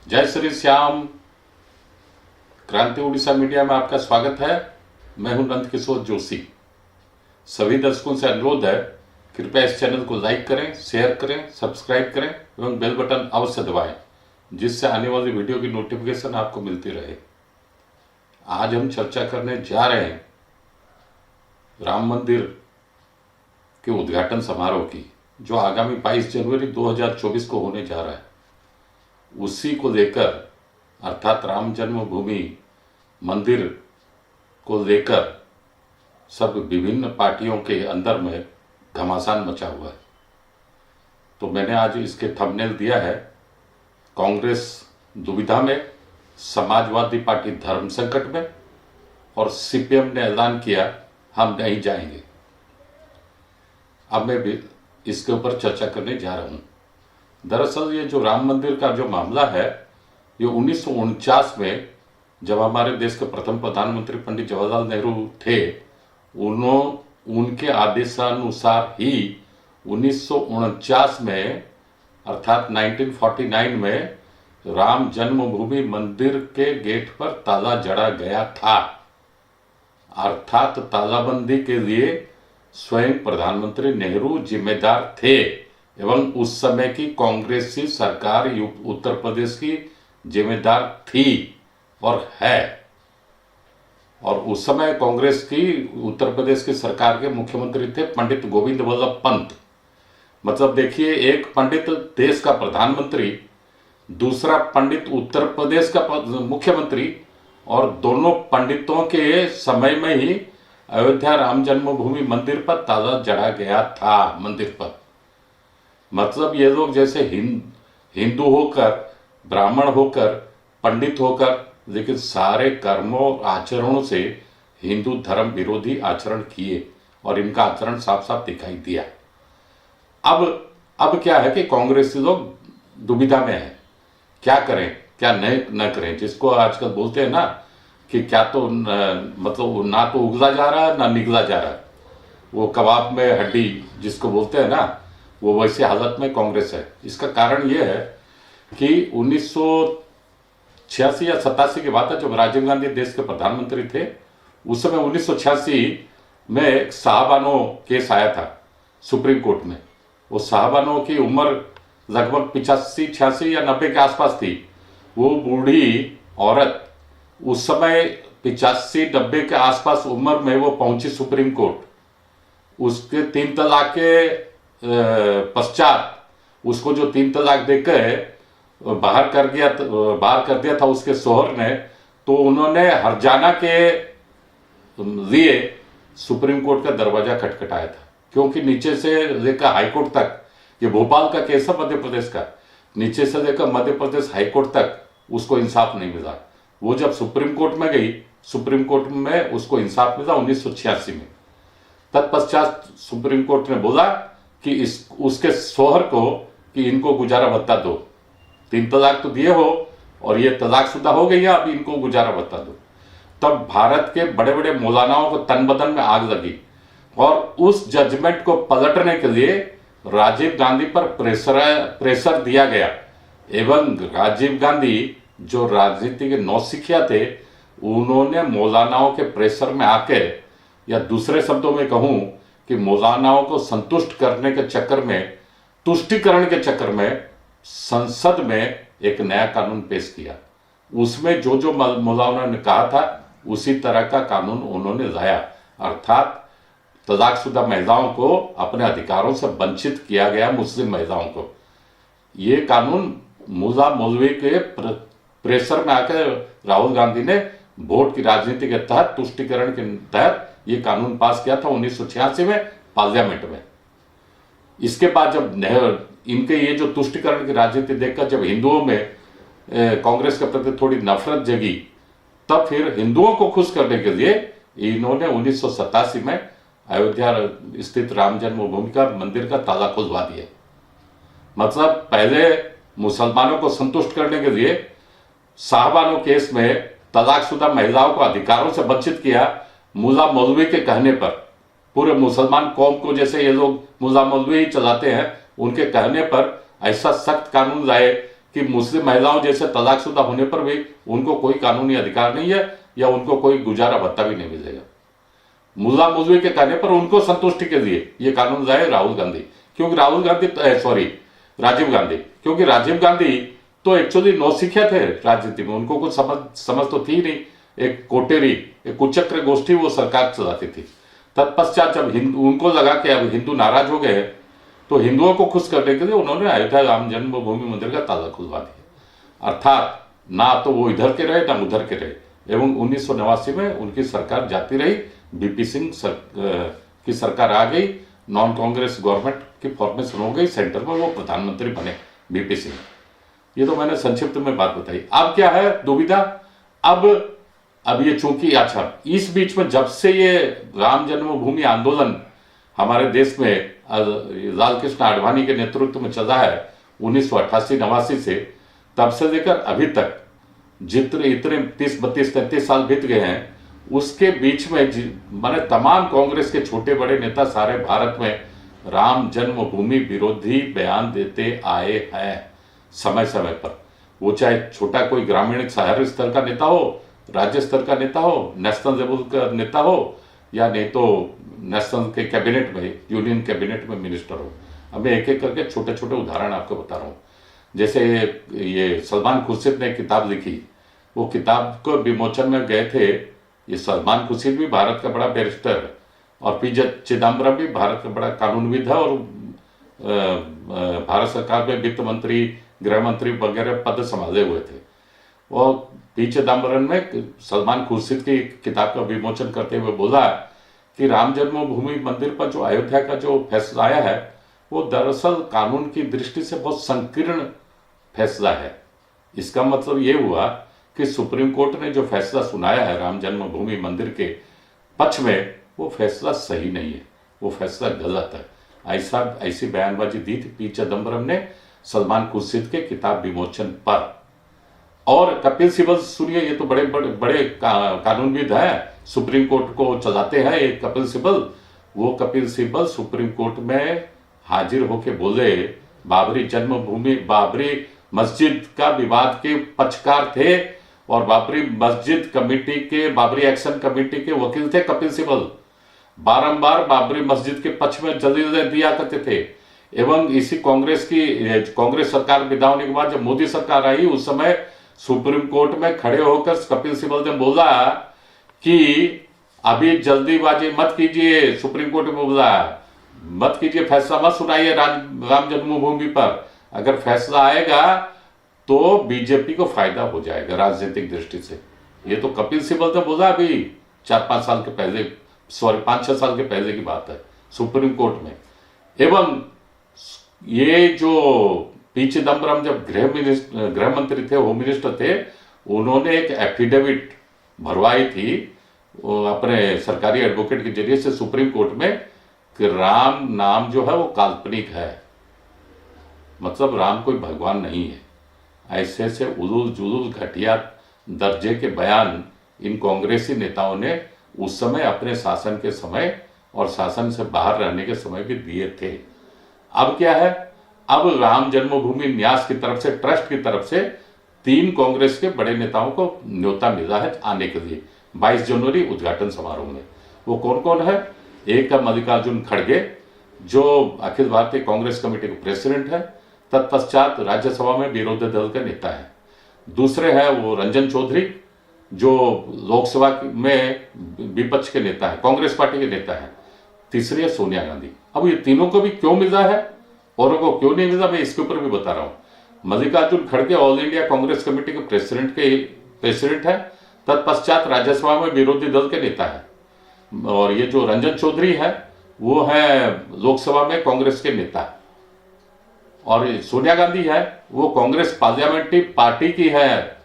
जय श्री श्याम। क्रांति उड़ीसा मीडिया में आपका स्वागत है। मैं हूं नंद किशोर जोशी। सभी दर्शकों से अनुरोध है, कृपया इस चैनल को लाइक करें, शेयर करें, सब्सक्राइब करें एवं बेल बटन अवश्य दबाएं, जिससे आने वाली वीडियो की नोटिफिकेशन आपको मिलती रहे। आज हम चर्चा करने जा रहे हैं राम मंदिर के उद्घाटन समारोह की, जो आगामी 22 जनवरी 2024 को होने जा रहा है। उसी को लेकर, अर्थात राम जन्मभूमि मंदिर को लेकर सब विभिन्न पार्टियों के अंदर में घमासान मचा हुआ है। तो मैंने आज इसके थंबनेल दिया है, कांग्रेस दुविधा में, समाजवादी पार्टी धर्म संकट में और सीपीएम ने ऐलान किया हम नहीं जाएंगे। अब मैं भी इसके ऊपर चर्चा करने जा रहा हूं। दरअसल ये जो राम मंदिर का जो मामला है, ये 1949 में जब हमारे देश के प्रथम प्रधानमंत्री पंडित जवाहरलाल नेहरू थे, उनके आदेशानुसार ही 1949 में अर्थात 1949 में राम जन्मभूमि मंदिर के गेट पर ताला जड़ा गया था। अर्थात तालाबंदी के लिए स्वयं प्रधानमंत्री नेहरू जिम्मेदार थे एवं उस समय की कांग्रेसी सरकार उत्तर प्रदेश की जिम्मेदार थी और है। और उस समय कांग्रेस की उत्तर प्रदेश की सरकार के मुख्यमंत्री थे पंडित गोविंद वल्लभ पंत। मतलब देखिए, एक पंडित देश का प्रधानमंत्री, दूसरा पंडित उत्तर प्रदेश का मुख्यमंत्री, और दोनों पंडितों के समय में ही अयोध्या राम जन्मभूमि मंदिर पर ताला जड़ा गया था। मंदिर पर मतलब ये लोग जैसे हिंदू होकर, ब्राह्मण होकर, पंडित होकर, लेकिन सारे कर्मों आचरणों से हिंदू धर्म विरोधी आचरण किए और इनका आचरण साफ साफ दिखाई दिया। अब क्या है कि कांग्रेसी लोग दुविधा में है, क्या करें क्या न करें। जिसको आजकल बोलते हैं ना कि क्या तो मतलब ना तो उगला जा रहा है ना निगला जा रहा है, वो कबाब में हड्डी जिसको बोलते हैं ना, वो वैसे हालत में कांग्रेस है। इसका कारण ये है कि 1986 या 87 की बात है, जब राजीव गांधी देश के प्रधानमंत्री थे। उस समय 1986 में एक साहबानो केस आया था सुप्रीम कोर्ट में। वो साहबानो की उम्र लगभग 85, 86 या 90 के आसपास थी। वो बूढ़ी औरत उस समय 85, 90 के आसपास उम्र में वो पहुंची सुप्रीम कोर्ट। उसके 3 तलाक के पश्चात उसको जो 3 तलाक देकर बाहर कर दिया था उसके शोहर ने, तो उन्होंने हर्जाना के लिए सुप्रीम कोर्ट का दरवाजा खटखटाया था। क्योंकि नीचे से लेकर हाईकोर्ट तक, ये भोपाल का केस है मध्य प्रदेश का, नीचे से लेकर मध्य प्रदेश हाईकोर्ट तक उसको इंसाफ नहीं मिला। वो जब सुप्रीम कोर्ट में गई, सुप्रीम कोर्ट में उसको इंसाफ मिला 1986 में। तत्पश्चात सुप्रीम कोर्ट ने बोला कि उसके शोहर को कि इनको गुजारा भत्ता दो, 3 तलाक तो दिए हो और ये तलाकशुदा हो गई है, अब इनको गुजारा भत्ता दो। तब भारत के बड़े बड़े मौलानाओं को तन बदन में आग लगी और उस जजमेंट को पलटने के लिए राजीव गांधी पर प्रेशर दिया गया। एवं राजीव गांधी जो राजनीति के नौसिखिया थे, उन्होंने मौलानाओं के प्रेशर में आके, या दूसरे शब्दों में कहूं कि मौलानाओं को संतुष्ट करने के चक्कर में, तुष्टिकरण के चक्कर में संसद में एक नया कानून पेश किया। उसमें जो जो मौलाना ने कहा था उसी तरह का कानून उन्होंने लाया। अर्थात तलाकशुदा महिलाओं को अपने अधिकारों से वंचित किया गया, मुस्लिम महिलाओं को। ये कानून मुल्ला मौलवी के प्रेशर में आकर राहुल गांधी ने वोट की राजनीति के तहत, तुष्टिकरण के तहत ये कानून पास किया था 1986 में पार्लियामेंट में। इसके बाद जब इनके ये जो तुष्टिकरण की राजनीति देखकर जब हिंदुओं में कांग्रेस के प्रति थोड़ी नफरत जगी, तब फिर हिंदुओं को खुश करने के लिए इन्होंने 1987 में अयोध्या स्थित राम जन्मभूमि का मंदिर का ताला खुलवा दिया। मतलब पहले मुसलमानों को संतुष्ट करने के लिए साहबानो केस में तलाकशुदा महिलाओं को अधिकारों से वंचित किया, मुल्ला मौलवी के कहने पर। पूरे मुसलमान कौम को जैसे ये लोग मुल्ला मौलवी ही चलाते हैं, उनके कहने पर ऐसा सख्त कानून लाए कि मुस्लिम महिलाओं जैसे तलाकशुदा होने पर भी उनको कोई कानूनी अधिकार नहीं है या उनको कोई गुजारा भत्ता भी नहीं मिलेगा। मुल्ला मौलवी के कहने पर उनको संतुष्टि के लिए ये कानून लाए राहुल गांधी, क्योंकि राजीव गांधी, क्योंकि राजीव गांधी तो एक्चुअली नौसिखिया थे राजनीति में, उनको कुछ समझ तो थी नहीं। एक कोटेरी, एक कुचक्र गोष्ठी वो सरकार चलाती थी। तत्पश्चात जब उनको लगा कि अब हिंदू नाराज हो गए तो हिंदुओं को खुश करने के लिए उन्होंने अयोध्या राम जन्मभूमि मंदिर का ताला खुलवा दिया। अर्थात ना तो वो इधर के रहे ना उधर के रहे। एवं 1989 में उनकी सरकार जाती रही, बीपी सिंह की सरकार आ गई, नॉन कांग्रेस गवर्नमेंट की फॉर्मेशन हो गई, सेंटर में वो प्रधानमंत्री बने बीपी सिंह। ये तो मैंने संक्षिप्त में बात बताई। अब क्या है दुविधा, अब ये चूंकि अच्छा इस बीच में जब से ये राम जन्मभूमि आंदोलन हमारे देश में लाल कृष्ण आडवाणी के नेतृत्व में चला है 1988-89 से, तब से लेकर अभी तक जितने इतने 30-32-33 साल बीत गए हैं, उसके बीच में माने तमाम कांग्रेस के छोटे बड़े नेता सारे भारत में राम जन्मभूमि विरोधी बयान देते आए हैं समय समय पर। वो चाहे छोटा कोई ग्रामीण शहर स्तर का नेता हो, राज्य स्तर का नेता हो, नेशनल लेवल का नेता हो, या नहीं तो नेशनल के कैबिनेट में, यूनियन कैबिनेट में मिनिस्टर हो। अब मैं एक एक करके छोटे छोटे उदाहरण आपको बता रहा हूँ। जैसे ये सलमान खुर्शीद ने किताब लिखी, वो किताब को विमोचन में गए थे। ये सलमान खुर्शीद भी भारत का बड़ा बैरिस्टर है और पी चिदम्बरम भी भारत का बड़ा कानूनविद है और भारत सरकार में वित्त मंत्री, गृह मंत्री वगैरह पद संभाले हुए थे। और पी चिदम्बरम ने सलमान खुर्शीद की किताब का विमोचन करते हुए बोला कि राम जन्मभूमि मंदिर पर जो अयोध्या का जो फैसला आया है वो दरअसल कानून की दृष्टि से बहुत संकीर्ण फैसला है। इसका मतलब ये हुआ कि सुप्रीम कोर्ट ने जो फैसला सुनाया है राम जन्मभूमि मंदिर के पक्ष में, वो फैसला सही नहीं है, वो फैसला गलत है। ऐसी बयानबाजी दी थी पी चिदम्बरम ने सलमान खुर्शीद के किताब विमोचन पर। और कपिल सिब्बल सुनिए, ये तो बड़े बड़े कानूनविद हैं, सुप्रीम कोर्ट को चलाते हैं एक कपिल सिब्बल। वो कपिल सिब्बल सुप्रीम कोर्ट में हाजिर होके बोले बाबरी मस्जिद का विवाद के पक्षकार थे और बाबरी मस्जिद कमेटी के, बाबरी एक्शन कमेटी के वकील थे कपिल सिब्बल। बारंबार बाबरी मस्जिद के पक्ष में दलीलें दिया करते थे। एवं इसी कांग्रेस सरकार विदा होने के बाद जब मोदी सरकार आई, उस समय सुप्रीम कोर्ट में खड़े होकर कपिल सिब्बल ने बोला कि अभी जल्दीबाजी मत कीजिए, सुप्रीम कोर्ट में बोला मत कीजिए, फैसला मत सुनाइए राम जन्मभूमि पर। अगर फैसला आएगा तो बीजेपी को फायदा हो जाएगा राजनीतिक दृष्टि से। ये तो कपिल सिब्बल ने बोला अभी 4-5 साल के पहले, 5-6 साल के पहले की बात है सुप्रीम कोर्ट में। एवं ये जो पी चिदम्बरम जब गृह मंत्री थे, होम मिनिस्टर थे, उन्होंने एक एफिडेविट भरवाई थी अपने सरकारी एडवोकेट के जरिए से सुप्रीम कोर्ट में कि राम नाम जो है वो काल्पनिक है, मतलब राम कोई भगवान नहीं है। ऐसे से उलूल जुलूल घटिया दर्जे के बयान इन कांग्रेसी नेताओं ने उस समय अपने शासन के समय और शासन से बाहर रहने के समय भी दिए थे। अब क्या है, अब राम जन्मभूमि न्यास की तरफ से, ट्रस्ट की तरफ से 3 कांग्रेस के बड़े नेताओं को न्योता मिला है आने के लिए 22 जनवरी उद्घाटन समारोह में। वो कौन कौन है? एक है मल्लिकार्जुन खड़गे, जो अखिल भारतीय कांग्रेस कमेटी के प्रेसिडेंट है, तत्पश्चात राज्यसभा में विरोधी दल के नेता है। दूसरे हैं वो रंजन चौधरी, जो लोकसभा में विपक्ष के नेता है, कांग्रेस पार्टी के नेता है। तीसरी है सोनिया गांधी। अब ये तीनों को भी क्यों मिला है, औरों को क्यों नहीं मिला, मैं इसके ऊपर भी बता रहा हूं। मल्लिकार्जुन खड़गे ऑल इंडिया कांग्रेस कमेटी के प्रेसिडेंट है, तत्पश्चात राज्यसभा में विरोधी दल के नेता है। और ये जो रंजन चौधरी है वो है लोकसभा में कांग्रेस के नेता। और सोनिया गांधी है वो कांग्रेस पार्लियामेंट्री पार्टी की है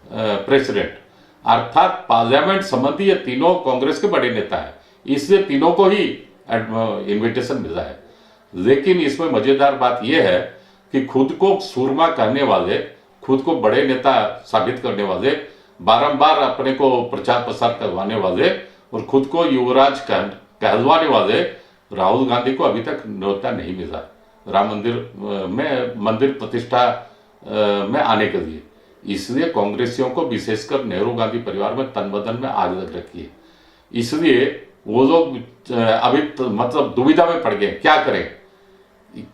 प्रेसिडेंट। अर्थात पार्लियामेंट संबंधी ये तीनों कांग्रेस के बड़े नेता हैं, इसलिए तीनों को ही इनविटेशन मिला है। लेकिन इसमें मजेदार बात यह है कि खुद को सूरमा कहने वाले, खुद को बड़े नेता साबित करने वाले, बारंबार अपने को प्रचार प्रसार करवाने वाले और खुद को युवराज कहलवाने वाले राहुल गांधी को अभी तक न्योता नहीं मिला राम मंदिर में मंदिर प्रतिष्ठा में आने के लिए। इसलिए कांग्रेसियों को विशेषकर नेहरू गांधी परिवार में तन बदन में आग लग रखी है। इसलिए वो लोग अभी मतलब दुविधा में पड़ गए, क्या करें,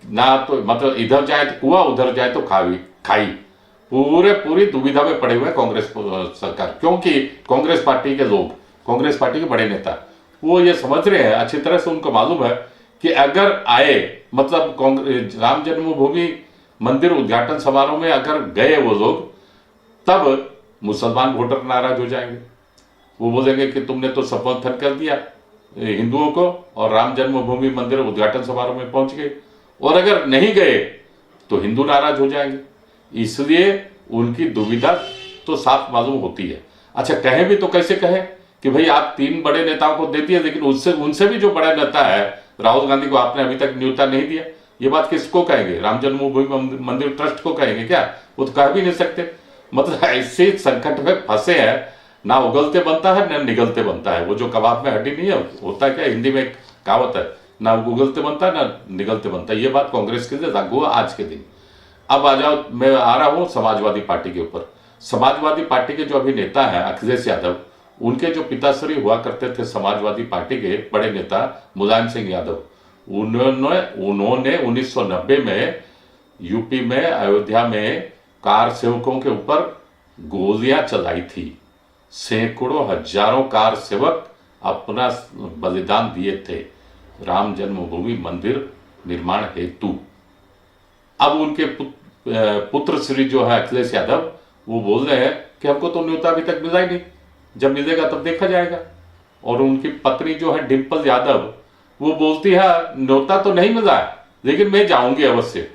ना तो मतलब इधर जाए तो कुआं, उधर जाए तो खाई, पूरी दुविधा में पड़े हुए कांग्रेस सरकार। क्योंकि कांग्रेस पार्टी के लोग, कांग्रेस पार्टी के बड़े नेता, वो ये समझ रहे हैं अच्छी तरह से, उनको मालूम है कि अगर आए मतलब राम जन्मभूमि मंदिर उद्घाटन समारोह में अगर गए वो लोग, तब मुसलमान वोटर नाराज हो जाएंगे। वो बोलेंगे कि तुमने तो समर्थन कर दिया हिंदुओं को और राम जन्मभूमि मंदिर उद्घाटन समारोह में पहुंच गए, और अगर नहीं गए तो हिंदू नाराज हो जाएंगे। इसलिए उनकी दुविधा तो साफ मालूम होती है। अच्छा, कहें भी तो कैसे कहें कि भाई आप 3 बड़े नेताओं को दे दिए, लेकिन उनसे भी जो बड़ा नेता है राहुल गांधी को आपने अभी तक न्योता नहीं दिया। ये बात किसको कहेंगे? राम जन्मभूमि मंदिर ट्रस्ट को कहेंगे क्या? वो तो कह भी नहीं सकते। मतलब ऐसे संकट में फंसे हैं, ना उगलते बनता है ना निगलते बनता है। वो जो कबाब में हड्डी नहीं है, होता है क्या, हिंदी में एक कहावत है, ना उगलते बनता है ना निगलते बनता है। ये बात कांग्रेस के लिए लागू है आज के दिन। अब आ जाओ, मैं आ रहा हूं समाजवादी पार्टी के ऊपर। समाजवादी पार्टी के जो अभी नेता हैं अखिलेश यादव, उनके जो पिताश्री हुआ करते थे समाजवादी पार्टी के बड़े नेता मुलायम सिंह यादव, उन्होंने 1990 में यूपी में अयोध्या में कार सेवकों के ऊपर गोलियां चलाई थी। सैकड़ों हजारों कार सेवक अपना बलिदान दिए थे राम जन्मभूमि मंदिर निर्माण हेतु। अब उनके पुत्र श्री जो है अखिलेश यादव, वो बोल रहे हैं कि हमको तो न्योता अभी तक मिला ही नहीं, जब मिलेगा तब देखा जाएगा। और उनकी पत्नी जो है डिंपल यादव, वो बोलती है न्योता तो नहीं मिला है, लेकिन मैं जाऊंगी अवश्य।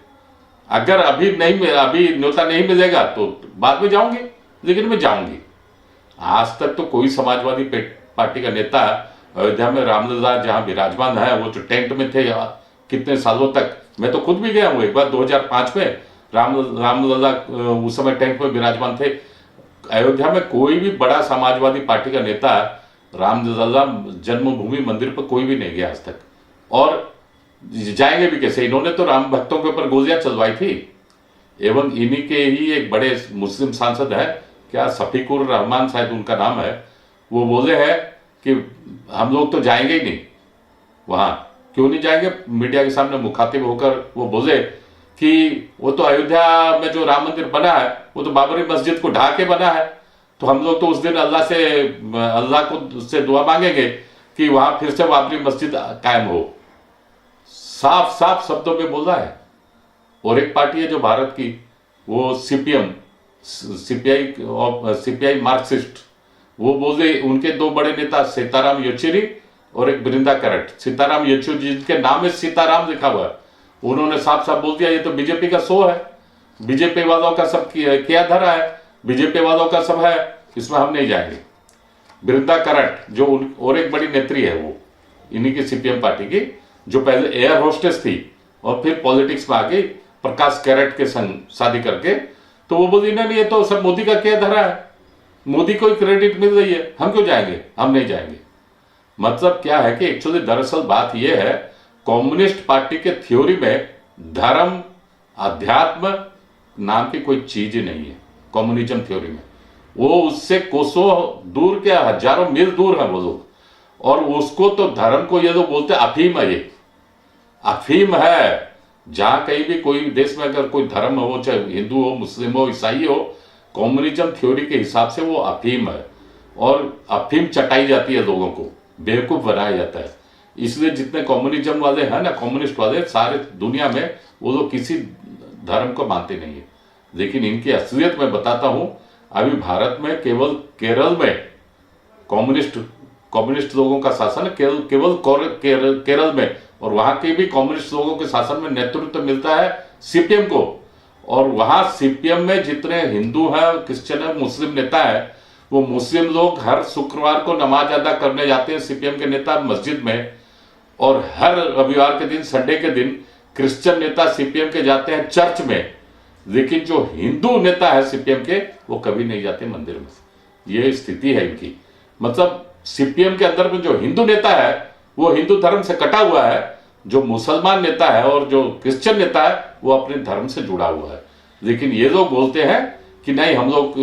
अगर अभी न्योता नहीं मिलेगा तो बाद में जाऊंगी, लेकिन मैं जाऊंगी। आज तक तो कोई समाजवादी पार्टी का नेता अयोध्या में रामलला जहां विराजमान है, वो जो टेंट में थे कितने सालों तक, मैं तो खुद भी गया हूं एक बार 2005 में, रामलला उस समय टेंट में विराजमान थे। अयोध्या में कोई भी बड़ा समाजवादी पार्टी का नेता रामलला जन्मभूमि मंदिर पर कोई भी नहीं गया आज तक, और जाएंगे भी कैसे? इन्होंने तो राम भक्तों के ऊपर गोलियां चलवाई थी। एवं इन्हीं के ही एक बड़े मुस्लिम सांसद है, क्या शफीकुर रहमान शायद उनका नाम है, वो बोले हैं कि हम लोग तो जाएंगे ही नहीं वहां। क्यों नहीं जाएंगे? मीडिया के सामने मुखातिब होकर वो बोले कि वो तो अयोध्या में जो राम मंदिर बना है वो तो बाबरी मस्जिद को ढा के बना है, तो हम लोग तो उस दिन अल्लाह को से दुआ मांगेंगे कि वहां फिर से बाबरी मस्जिद कायम हो। साफ साफ शब्दों में बोला है। और एक पार्टी है जो भारत की, वो सीपीआई मार्क्सिस्ट, वो बोले, उनके 2 बड़े नेता सीताराम येचुरी और एक वृंदा करट। सीताराम येचुरी जिनके नाम में सीताराम लिखा हुआ है, उन्होंने साफ साफ बोल दिया ये तो बीजेपी का शो है, बीजेपी वालों का सब किया धरा है, बीजेपी वालों का सब है, इसमें हम नहीं जाएंगे। वृंदा करट जो और एक बड़ी नेत्री है, वो इन्हीं की सीपीएम पार्टी की, जो पहले एयर होस्टेस थी और फिर पॉलिटिक्स में आ गई प्रकाश कैरेट के संग शादी करके, तो वो बोली नहीं ये तो सब मोदी का किया धरा है, मोदी को ही क्रेडिट मिल रही है, हम क्यों जाएंगे, हम नहीं जाएंगे। मतलब क्या है कि एक्चुअली दरअसल बात यह है, कम्युनिस्ट पार्टी के थ्योरी में धर्म अध्यात्म नाम की कोई चीज ही नहीं है। कम्युनिज्म थ्योरी में वो उससे कोसों दूर के, हजारों मील दूर है वो लोग, और उसको तो धर्म को ये लोग बोलते अफीम है। ये अफीम है। जहां कहीं भी कोई देश में अगर कोई धर्म हो, चाहे हिंदू हो, मुस्लिम हो, ईसाई हो, कम्युनिज्म थ्योरी के हिसाब से वो अफीम है, और अफीम चटाई जाती है, लोगों को बेवकूफ बनाया जाता है। इसलिए जितने कम्युनिज्म वाले हैं ना, कम्युनिस्ट वाले, सारे दुनिया में वो लोग किसी धर्म को मानते नहीं है। लेकिन इनकी असलियत मैं बताता हूं, अभी भारत में केवल केरल में कम्युनिस्ट लोगों का शासन है, केवल केरल में, और वहां के भी कम्युनिस्ट लोगों के शासन में नेतृत्व मिलता है सीपीएम को। और वहां सीपीएम में जितने हिंदू हैं, क्रिश्चियन है, मुस्लिम नेता है, वो मुस्लिम लोग हर शुक्रवार को नमाज अदा करने जाते हैं सीपीएम के नेता मस्जिद में, और हर रविवार के दिन, संडे के दिन क्रिश्चियन नेता सीपीएम के जाते हैं चर्च में। लेकिन जो हिंदू नेता है सीपीएम के, वो कभी नहीं जाते मंदिर में। ये स्थिति है इनकी। मतलब सीपीएम के अंदर में जो हिंदू नेता है वो हिंदू धर्म से कटा हुआ है, जो मुसलमान नेता है और जो क्रिश्चियन नेता है वो अपने धर्म से जुड़ा हुआ है। लेकिन ये लोग बोलते हैं कि नहीं, हम लोग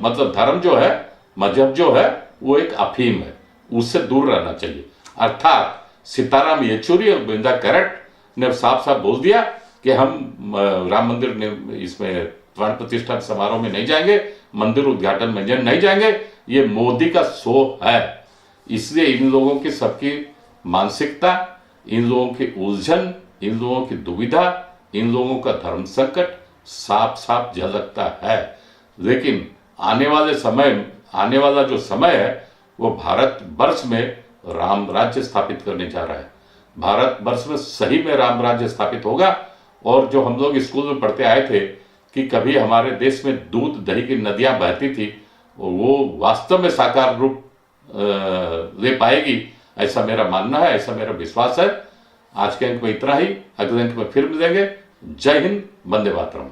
मतलब धर्म जो है, मजहब जो है, वो एक अफीम है, उससे दूर रहना चाहिए। अर्थात सीताराम येचुरी और बृंदा करट ने साफ साफ बोल दिया कि हम राम मंदिर ने इसमें प्राण प्रतिष्ठा समारोह में नहीं जाएंगे, मंदिर उद्घाटन में नहीं जाएंगे, ये मोदी का शो है। इसलिए इन लोगों की सबकी मानसिकता, इन लोगों की उलझन, इन लोगों की दुविधा, इन लोगों का धर्म संकट साफ साफ झलकता है। लेकिन आने वाला जो समय है वो भारत वर्ष में राम राज्य स्थापित करने जा रहा है। भारत वर्ष में सही में राम राज्य स्थापित होगा। और जो हम लोग स्कूल में पढ़ते आए थे कि कभी हमारे देश में दूध दही की नदियां बहती थी, वो वास्तव में साकार रूप ले पाएगी, ऐसा मेरा मानना है, ऐसा मेरा विश्वास है। आज के अंक में इतना ही, अगले अंक में फिर मिलेंगे। जय हिंद, वंदे मातरम।